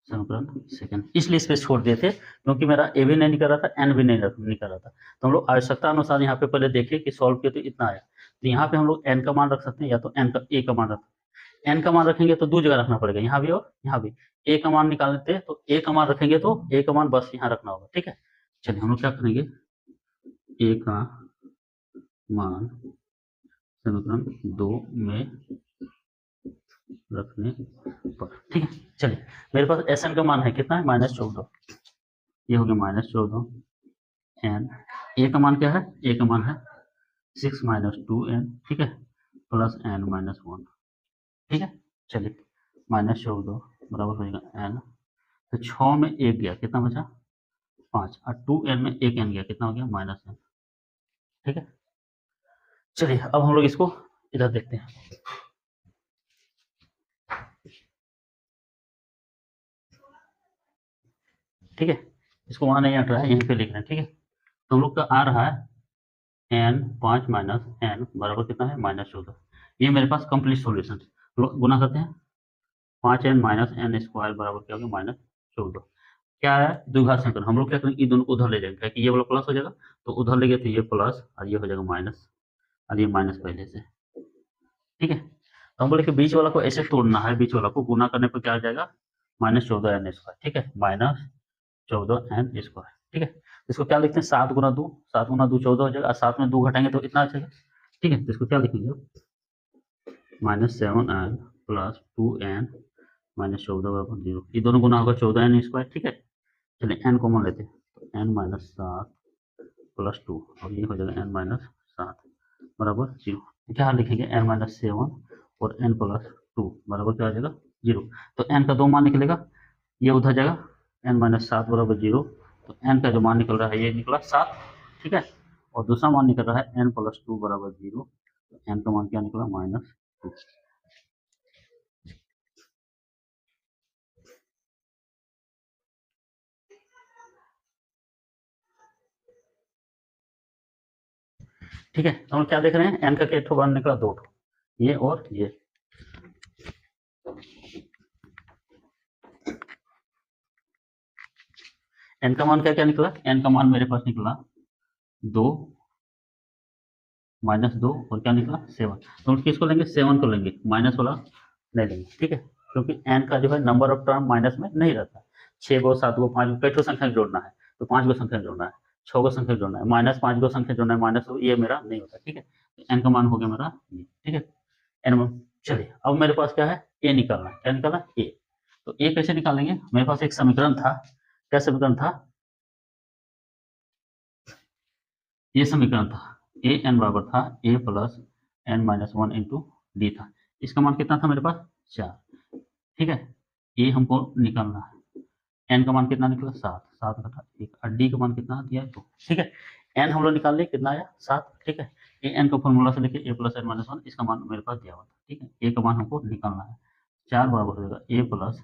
समीकरण सेकंड। इसलिए स्पेस छोड़ दिए थे क्योंकि मेरा ए भी नहीं निकल रहा था एन भी नहीं निकल रहा था। तो हम लोग आवश्यकता अनुसार यहाँ पे पहले देखिए कि सॉल्व किए तो इतना आया, तो यहाँ पे हम लोग एन का मान रख सकते हैं या तो एन का ए का मान रख सकते हैं। एन का मान रखेंगे तो दो जगह रखना पड़ेगा, यहाँ भी और यहाँ भी। ए का मान निकालते हैं तो ए का मान रखेंगे तो ए का मान बस यहाँ रखना होगा, ठीक है। चलिए हम लोग क्या करेंगे, ए का मान समीकरण 2 में रखने पर, ठीक है। चलिए मेरे पास एस एन का मान है कितना है -14, ये हो गया -14 एन। ए का मान क्या है, ए का मान है 6 माइनस 2n, ठीक है, प्लस n माइनस 1, ठीक है। चलिए -14 बराबर हो जाएगा n, तो 6 में 1 गया कितना बचा 5, और 2n में 1 n गया कितना हो गया -n, ठीक है। चलिए अब हम लोग इसको इधर देखते हैं, ठीक है। इसको वहां नहीं हट रहा है, यहीं पे लिख रहे हैं, ठीक है। तो हम लोग का आ रहा है n 5 माइनस n बराबर कितना है -14। ये मेरे पास कंप्लीट सॉल्यूशन, गुना करते हैं 5n माइनस n स्क्वायर बराबर क्या हो गया -14। क्या है द्विघात संकलन, हम लोग क्या करेंगे ये दोनों को उधर ले जाएंगे कि ये वाला प्लस हो जाएगा, तो उधर ले गए तो ये प्लस और ये हो जाएगा माइनस, और ये माइनस पहले से, ठीक है। तो हम बोले कि बीच वाला को ऐसे तोड़ना है, बीच वाला को गुना करने पर क्या आ जाएगा -14n स्क्वायर, ठीक है, -14n स्क्वायर, ठीक है। इसको क्या लिखते हैं 7 गुना 2, 7 गुना 2 14 हो जाएगा, और 7 में 2 घटाएंगे तो इतना आ जाएगा, ठीक है। तो इसको क्या लिखेंगे -7n प्लस 2n -14 बराबर 0, ये दोनों गुना होगा 14n स्क्वायर, ठीक है। चलिए n कॉमन लेते हैं, तो n -7 प्लस 2, और ये हो जाएगा n -7 बराबर 0। क्या लिखेंगे n-7 और n प्लस 2 बराबर क्या आ जाएगा 0। तो n का 2 मान निकलेगा, ये उधर जाएगा n-7 बराबर 0, तो n का जो मान निकल रहा है ये निकला 7, ठीक है। और दूसरा मान निकल रहा है n प्लस 2 बराबर 0, तो n का मान क्या निकला -2। ठीक है, तो हम क्या देख रहे हैं n का क्या मान निकला 2, ये और ये। n का मान क्या क्या निकला, n का मान मेरे पास निकला 2 -2 और क्या निकला 7। तो हम किसको लेंगे 7 को लेंगे, माइनस वाला नहीं लेंगे, ठीक है। क्योंकि n का जो है नंबर ऑफ टर्म माइनस में नहीं रहता, 6 गो 7 गो 5 गो कई ठो संख्या जोड़ना है, तो 5 गो संख्या जोड़ना है, 6 गो संख्या जोड़ना है, -5 गो संख्या जोड़ना है, माइनस ये मेरा नहीं होता, ठीक है। तो n का मान हो गया मेरा ये, ठीक है। n चलिए अब मेरे पास क्या है a निकालना है, क्या निकालना a। तो a कैसे निकालेंगे, मेरे पास एक समीकरण था, क्या समीकरण था, ये समीकरण था ए एन बराबर था a plus n minus 1 into d था। इसका मान कितना था मेरे पास 4, ठीक है। ए हमको निकालना है, एन का मान कितना निकला 7, 7 घटा 1, और डी का मान कितना दिया 2, ठीक है। एन हम लोग निकाल लिए कितना आया 7, ठीक है। ए एन का फॉर्मूला से लेके ए प्लस एन माइनस 1, इसका मान मेरे पास दिया हुआ था, ठीक है। ए का मान हमको निकालना है, 4 बराबर हो जाएगा ए प्लस,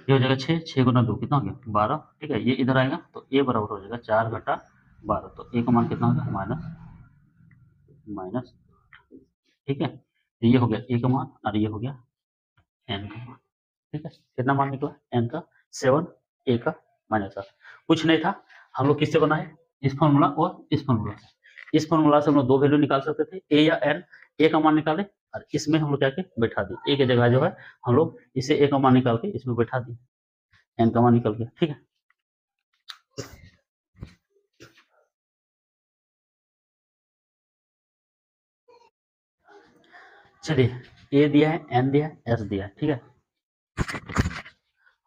ये हो जाएगा 6, 6 गुना 2 कितना हो गया 12, ठीक है। ये इधर आएगा तो ए बराबर हो जाएगा 4 घटा 12, तो ए का मान कितना होगा माइनस, ठीक है। तो ये हो गया ए का मान और ये हो गया एन का मान, ठीक है। कितना मान निकला एन का 7, ए का -7। कुछ नहीं था, हम लोग किससे बनाए, इस फॉर्मूला और इस फॉर्मूला से। इस फॉर्मूला से हम लोग दो वैल्यू निकाल सकते थे, ए या एन। ए का मान निकाले और इसमें हम लोग क्या के बैठा दिए, ए की जगह जो है हम लोग इसे ए का मान निकाल के इसमें बैठा दिए, एन का मान निकल गया, ठीक है। चलिए ए दिया है, एन दिया है, एस दिया है, ठीक है।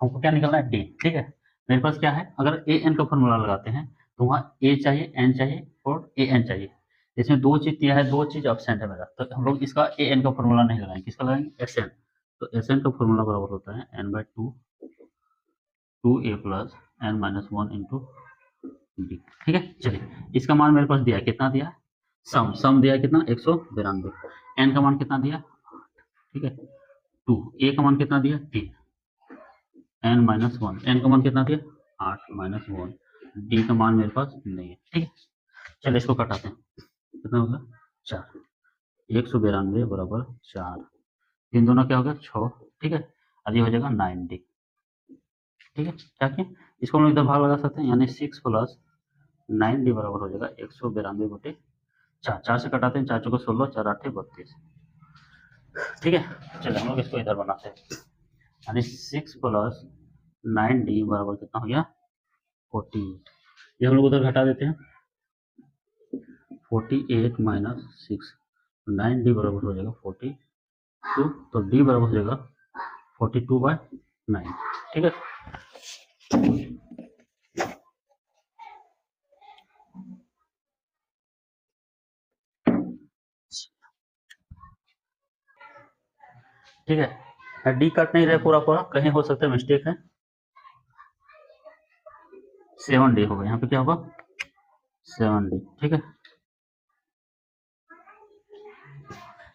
हमको क्या निकलना है डी, ठीक है। मेरे पास क्या है, अगर ए एन का फॉर्मूला लगाते हैं तो वहाँ ए चाहिए, एन चाहिए और ए एन चाहिए। इसमें दो चीज दिया है, दो चीज एब्सेंट है मेरा, तो हम लोग इसका ए एन का फॉर्मूला नहीं लगाएंगे, किसका लगाएंगे एस एन। तो एस एन का फॉर्मूला बराबर होता है n by 2 2a plus n minus 1 into d, ठीक है। चलिए इसका मान मेरे पास दिया है, कितना दिया है सम दिया है कितना 192। एन का मान कितना दिया, ठीक है 2, ए का मान कितना दिया 3, n माइनस वन, एन का मान कितना दिया 8 माइनस वन, डी का मान मेरे पास नहीं है। ठीक है, चलिए इसको कटाते हैं, कितना होगा 4, 192 बराबर 4, तीन दोनों क्या होगा 6। ठीक है, और ये हो जाएगा 90। ठीक है, क्या किया इसको हम लोग इधर भाग लगा सकते हैं, यानी 6 प्लस 9d बराबर हो जाएगा 192 बटे 4, 4 से कटाते हैं, 4 चौको 16, 4 8 32। ठीक है, चलिए हम लोग इसको इधर बनाते हैं, यानी 6 प्लस 9d बराबर कितना हो गया 48। ये हम लोग उधर घटा देते हैं, 48 माइनस 6, 9d बराबर हो जाएगा 42, तो d बराबर हो जाएगा 42/9। ठीक है, ठीक है, डी कट नहीं रहे पूरा पूरा, कहीं हो सकता है मिस्टेक है, 7d होगा, यहाँ पे क्या होगा 7d। ठीक है,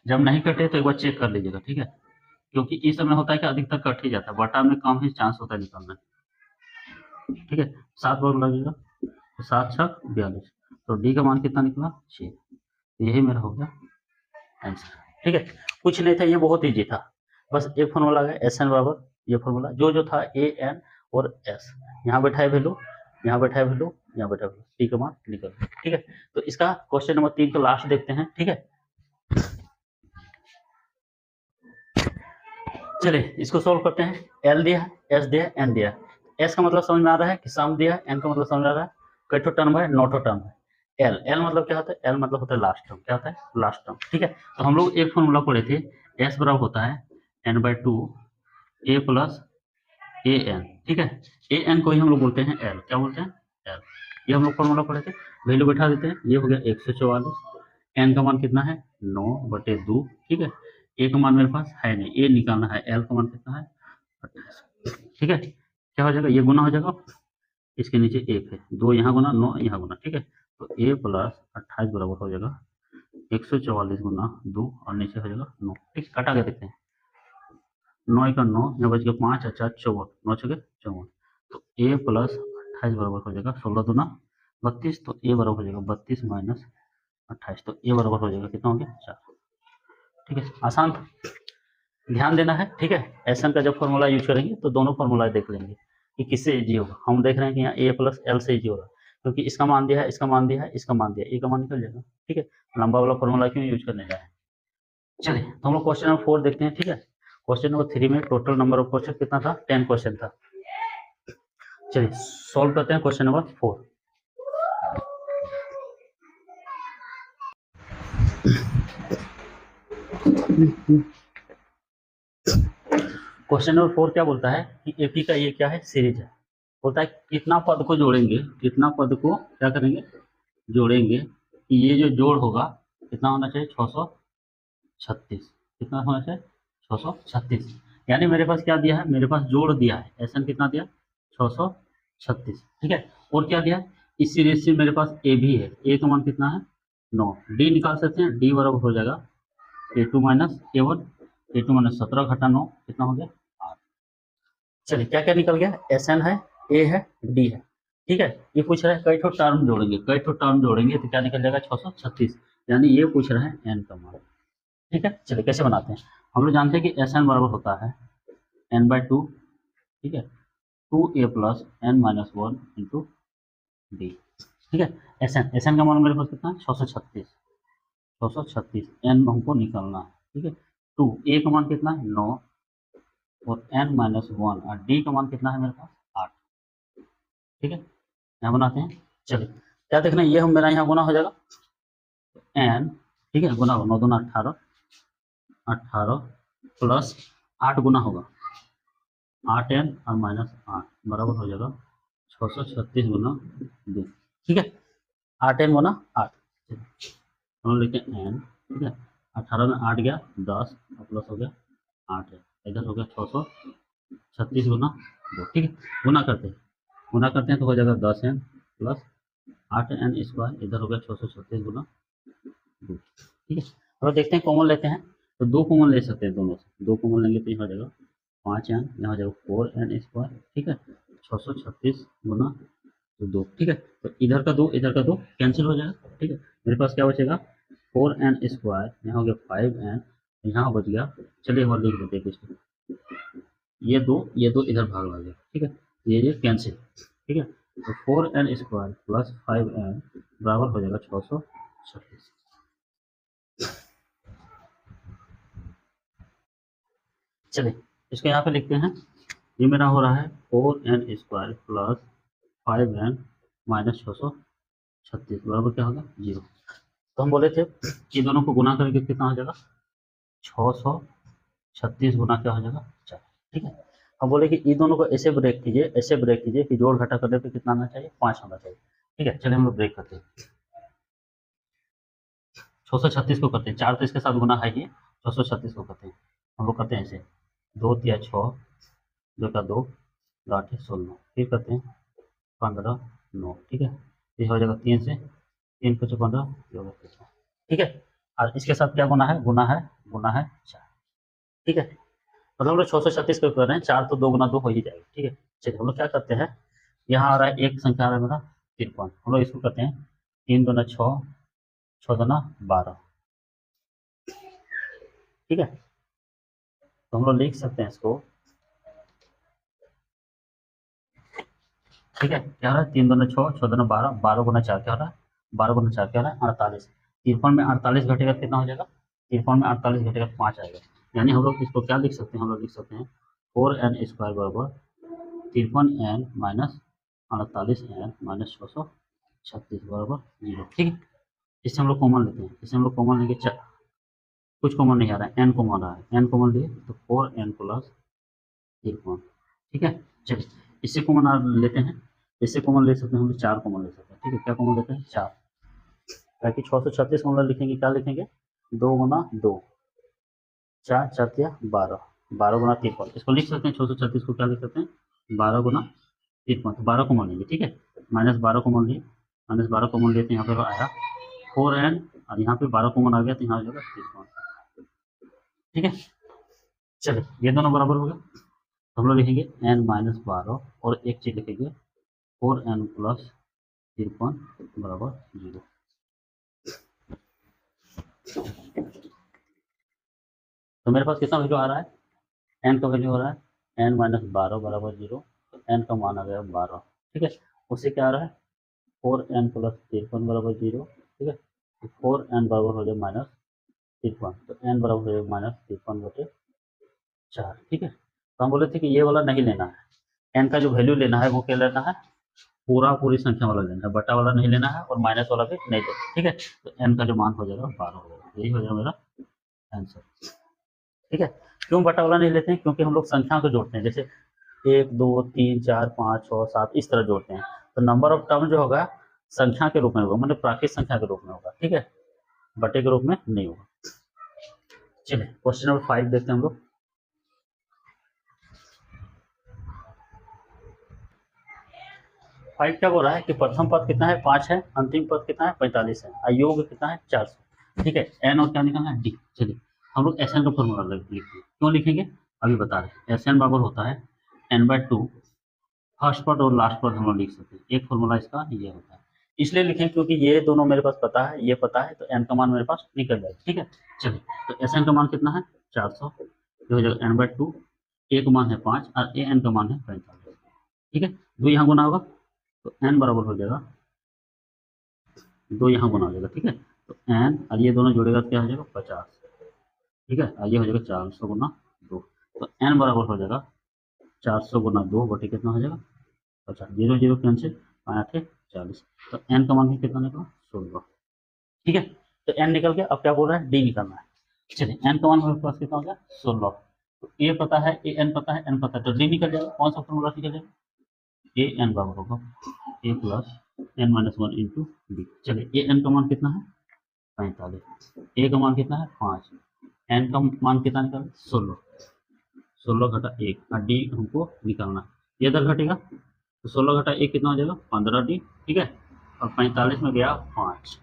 जब नहीं कटे तो एक बार चेक कर लीजिएगा। ठीक है, क्योंकि इस समय होता है कि अधिकतर कट ही जाता है, बटा में कम ही चांस होता है निकलना। ठीक है, 7 बार लगेगा तो 7 छक 42, तो डी का मान कितना निकला 6, यही मेरा हो गया आंसर। ठीक है, कुछ नहीं था, ये बहुत ईजी था, बस एक फॉर्मूला है एस एन बराबर, ये फॉर्मूला जो था ए एन और एस, यहाँ बैठाए वैल्यू, यहाँ बैठाए वैल्यू, यहाँ बैठाए वैल्यू, टी का मान निकल। ठीक है, तो इसका क्वेश्चन नंबर 3 तो लास्ट देखते हैं। ठीक है, चलिए इसको सॉल्व करते हैं। एल दिया है, एस दिया है, एन दिया है। एस का मतलब समझ में आ रहा है कि सम दिया है, एन का मतलब समझ में आ रहा है कई टर्म है, 9 टर्म है। एल, एल मतलब क्या होता है, एल मतलब होता है लास्ट टर्म, क्या होता है लास्ट टर्म। ठीक है, तो हम लोग एक फॉर्मूला पढ़े थे, एस बराबर होता है n/2 A plus a N. ठीक है, ए एन को ही हम लोग बोलते हैं एल, क्या बोलते हैं एल, ये हम लोग फॉर्मूला पढ़े थे, वैल्यू बैठा देते हैं, ये हो गया 144, एन का मान कितना है 9/2। ठीक है, ए का मान मेरे पास है नहीं, ए निकालना है, एल का मान कितना है 28। ठीक है, क्या हो जाएगा, ये गुना हो जाएगा, इसके नीचे 1 है, 2 यहाँ गुना, 9 यहाँ गुना। ठीक है, तो a प्लस 28 बराबर हो जाएगा 144 गुना 2 और नीचे हो जाएगा 9। ठीक, कटा के देखते हैं, 9 का 9, यहाँ बच गया 5 और 4 54, 9 छके 54, तो a प्लस 28 बराबर हो जाएगा 16 दूना 32, तो a बराबर हो जाएगा 32 माइनस 28, तो a बराबर हो जाएगा कितना हो गया 4। ठीक है, आसान, ध्यान देना है। ठीक है, एस एन का जब फॉर्मूला यूज करेंगे तो दोनों फॉर्मूला देख लेंगे कि किससे इजी होगा। हम देख रहे हैं कि यहाँ ए प्लस एल से इजी होगा, क्योंकि इसका मान दिया है, इसका मान दिया है, इसका मान दिया है, ए का मान निकल जाएगा। ठीक है, लंबा वाला फॉर्मूला क्यों यूज करने जाए। चलिए तो हम लोग क्वेश्चन नंबर 4 देखते हैं। ठीक है, क्वेश्चन नंबर 3 में टोटल नंबर ऑफ क्वेश्चन कितना था, 10 क्वेश्चन था। चलिए सॉल्व करते हैं क्वेश्चन नंबर 4। क्वेश्चन नंबर 4 क्या बोलता है कि एपी का ये क्या है सीरीज है, बोलता है कितना पद को जोड़ेंगे, कितना पद को क्या करेंगे जोड़ेंगे, कि ये जो जोड़ होगा कितना होना चाहिए 636, कितना होना चाहिए 636, यानी मेरे पास क्या दिया है, मेरे पास जोड़ दिया है, एस एन कितना दिया 636। ठीक है, और क्या दिया है, इस सीरीज से मेरे पास ए भी है, ए का मान कितना है 9, डी निकाल सकते हैं, डी बराबर हो जाएगा A2 minus A1, A2 minus 17 घटा 9 कितना हो गया 8। चलिए क्या क्या निकल गया, एस एन है, ए है, डी है। ठीक है, ये पूछ रहा है कई ठो टर्म जोड़ेंगे, कई ठो टर्म जोड़ेंगे तो क्या निकल जाएगा 636, यानी ये पूछ रहा है एन का मान। ठीक है, चलिए कैसे बनाते हैं, हम लोग जानते हैं कि एस एन बराबर होता है n/2। ठीक है, 2a plus n minus 1 into d. ठीक है, एस एन का मान मेरे पास कितना है 636, 636 एन हमको निकालना है। ठीक है, 2 ए का मान कितना है 9 और n माइनस 1 और डी का मान कितना है मेरे पास 8। ठीक है, यहाँ बनाते हैं। चलिए क्या देखना है, ये हम मेरा यहाँ गुना हो जाएगा n, ठीक है, गुना 9 दूना 18, 18 प्लस 8 गुना होगा 8n और माइनस 8 बराबर हो जाएगा 636 गुना 2। ठीक है, 8n गुना 8, हम लिखते हैं n। ठीक है, 18 में 8 गया 10 और प्लस हो गया 8 है, इधर हो गया 636 गुना 2। ठीक है, गुना करते हैं तो हो जाएगा 10n प्लस 8n स्क्वायर, इधर हो गया 636 गुना 2। ठीक है, अब देखते हैं कॉमन लेते हैं, तो 2 कॉमन ले सकते हैं दोनों से, 2 कॉमन लेंगे तो ये हो जाएगा 5 एन, यहाँ हो जाएगा 4 एन स्क्वायर, ठीक है, 636 गुना तो 2, ठीक है। तो इधर का 2 इधर का 2 कैंसिल हो जाएगा, ठीक है। मेरे पास क्या बचेगा 4 एन स्क्वायर, यहाँ हो गया 5 एन, यहाँ बच गया, चलिए और लिख देते हैं इसको, ये दो इधर भाग आ गया, ठीक है, ये कैंसिल, ठीक है। तो 4 एन स्क्वायर प्लस 5 एन बराबर हो जाएगा 636। चलिए इसको यहाँ पे लिखते हैं, ये मेरा हो रहा है 4 n square plus 5 n minus 636 बराबर क्या होगा 0। तो हम बोले थे कि दोनों को गुना करके कितना हो जाएगा 636 गुना क्या हो जाएगा 4, ठीक है। हम बोले कि इन दोनों को ऐसे ब्रेक कीजिए, ऐसे ब्रेक कीजिए कि जोड़ घटा करने पे कितना आना चाहिए 5 होना चाहिए, ठीक है। चलिए हम लोग ब्रेक करते हैं, 636 को करते हैं, 4 तो इसके साथ गुना है ही, 636 को करते हैं, हम लोग करते हैं ऐसे 2 तिया 6, 2 का 2, 8 16, फिर करते हैं 15 9, ठीक है। ये हो जाएगा 3 से 3 5 15, ये होगा 15, ठीक है। और इसके साथ क्या गुना है 4, ठीक है। मतलब हम लोग 636 को कर रहे हैं, 4 तो 2 गुना 2 हो ही जाएगा, ठीक है। चलिए हम लोग क्या करते हैं, यहाँ आ रहा है एक संख्या आ रहा है मेरा 53, हम लोग इसको करते हैं 3 दूना 6, 6 दूना 12, ठीक है। तो हम लोग लिख सकते हैं इसको, ठीक है। क्या हो रहा है 3 दूना 6, 6 दूना 12, 12 गुना 4 क्या हो रहा है 12 गुना 4 क्या हो रहा है 48, 53 में 48 घटेगा कितना हो जाएगा, 53 में 48 घटेगा 5 आएगा, यानी हम लोग इसको क्या लिख सकते हैं, हम लोग लिख सकते हैं 4 एन स्क्वायर बराबर 53 एन माइनस 48 एन माइनस 636 बराबर 0, ठीक है। इससे हम लोग कॉमन लेते हैं, इससे हम लोग कॉमन लेंगे, कुछ कॉमन नहीं आ रहा है, एन कॉमन आ रहा है, एन कॉमन लिए तो 4 एन प्लस 53, ठीक है। चलिए इससे कॉमन लेते हैं, इससे कॉमन ले सकते हैं हम लोग 4 कॉमन ले सकते हैं, ठीक है। क्या कॉमन लेते हैं 4, ताकि 636 को हम लोग लिखेंगे, क्या लिखेंगे 2 गुना 2, 4 4 या 12, 12 गुना 53, इसको लिख सकते हैं 636 को क्या लिख सकते हैं 12 गुना 53, तो 12 कॉमन लेंगे, ठीक है। माइनस 12 कॉमन लिए, माइनस 12 कॉमन लिए तो यहाँ पे आया 4 एन, और यहाँ पे 12 कॉमन आ गया तो यहाँ हो जाएगा 53, ठीक है। चलिए ये दोनों बराबर हो गया, तो हम लोग लिखेंगे एन माइनस 12 और एक चीज लिखेंगे 4 एन प्लस 53 बराबर 0। तो मेरे पास कितना वैल्यू आ रहा है, एन का वैल्यू हो रहा है एन माइनस 12 बराबर 0, तो एन का मान आ गया 12, ठीक है। उससे क्या आ रहा है 4 एन प्लस 53 बराबर 0, ठीक है। तो 4 एन बराबर हो जाए माइनस 53, तो एन बराबर हो जाए माइनस 53 बटे 4, ठीक है। तो हम बोले थे कि ये वाला नहीं लेना है, एन का जो वैल्यू लेना है वो क्या लेना है, पूरी संख्या वाला लेना है, बटा वाला नहीं लेना है और माइनस वाला भी नहीं लेना, ठीक है। तो एन का जो मान हो जाएगा 12 हो जाएगा, यही हो जाएगा मेरा आंसर, ठीक है। क्यों बटा वाला नहीं लेते हैं, क्योंकि हम लोग संख्या को जोड़ते हैं, जैसे 1 2 3 4 5 6 7 इस तरह जोड़ते हैं, तो नंबर ऑफ टर्म जो होगा संख्या के रूप में होगा, मतलब प्राकृत संख्या के रूप में होगा, ठीक है, बटे के रूप में नहीं होगा। चलिए क्वेश्चन नंबर 5 देखते हैं हम लोग। 5 क्या बोल रहा है कि प्रथम पद कितना है 5 है, अंतिम पद कितना है 45 है, अयोग कितना है 400, ठीक है। एन और क्या निकालना है डी। चलिए हम लोग एस एन का फॉर्मूला लिखते हैं, क्यों लिखेंगे अभी बता रहे। एस एन बराबर होता है n/2, फर्स्ट पद और लास्ट पद हम लोग लिख सकते हैं, एक फॉर्मूला इसका ये होता है, इसलिए लिखें क्योंकि ये दोनों मेरे पास पता है, ये पता है, तो एन का मान मेरे पास निकल जाएगा, ठीक है। चलिए तो एस एन का मान कितना है 400, ये हो जाएगा n/2, ए का मान है 5 और ए एन का मान है 45, ठीक है। दो यहाँ गुना होगा तो एन बराबर हो जाएगा 2 यहाँ गुना हो जाएगा, ठीक है। तो एन और ये दोनों जोड़ेगा तो क्या हो जाएगा 50, ठीक है, और ये हो जाएगा 400 गुना 2, तो एन बराबर हो जाएगा 400 गुना 2 बटे कितना हो जाएगा 50, 0 0 कैंसिल, 5 40, तो एन का मान भी कितना निकला 16, ठीक है। तो एन निकल गया, अब क्या बोल रहा है डी निकालना है। चलिए एन का मान मेरे पास कितना हो गया 16, तो ए पता है ए एन पता है एन पता है, तो डी निकल जाएगा, कौन सा फॉर्मूला निकल जाएगा ए एन बराबर होगा a plus n minus 1 into d. चलिए ए एन का मान कितना है 45, ए का मान कितना है 5, एन का मान कितना निकाल 16, 16 घटा 1 और डी हमको निकालना, ये इधर घटेगा तो 16 घटा 1 कितना हो जाएगा 15 डी, ठीक है। और 45 में गया 5,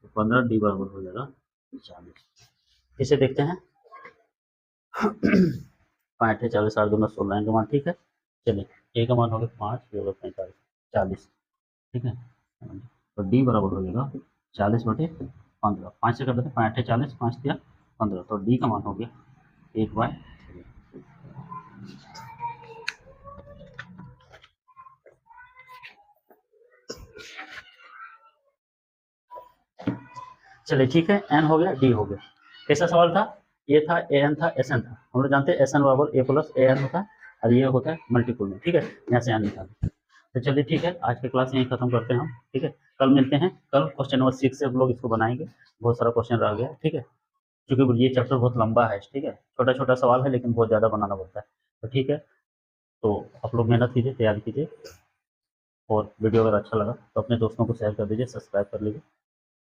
तो 15 डी बराबर हो जाएगा 40। इसे देखते हैं 5 8 40 8 दूना 16 का मान ठीक है। चलिए ए का मान हो गया 5, ये होगा 45 40 ठीक है। तो डी बराबर हो जाएगा 40/15। 5 से कर देते हैं, 5 8 40 5 दिया 15, तो डी का मान हो गया 1/3। चलिए ठीक है, एन हो गया, डी हो गया। कैसा सवाल था? ये था, ए एन था, एस एन था। हम लोग जानते हैं एस एन बराबर ए प्लस ए एन होता है, और ये होता है मल्टीपुल में, ठीक है। यहाँ से एन निकालें। तो चलिए ठीक है, आज की क्लास यहीं खत्म करते हैं हम, ठीक है। कल मिलते हैं, कल क्वेश्चन नंबर 6 से हम लोग इसको बनाएंगे। बहुत सारा क्वेश्चन रह गया, ठीक है, क्योंकि ये चैप्टर बहुत लंबा है, ठीक है। छोटा छोटा सवाल है, लेकिन बहुत ज़्यादा बनाना पड़ता है। तो ठीक है, तो आप लोग मेहनत कीजिए, तैयारी कीजिए, और वीडियो अगर अच्छा लगा तो अपने दोस्तों को शेयर कर दीजिए, सब्सक्राइब कर लीजिए।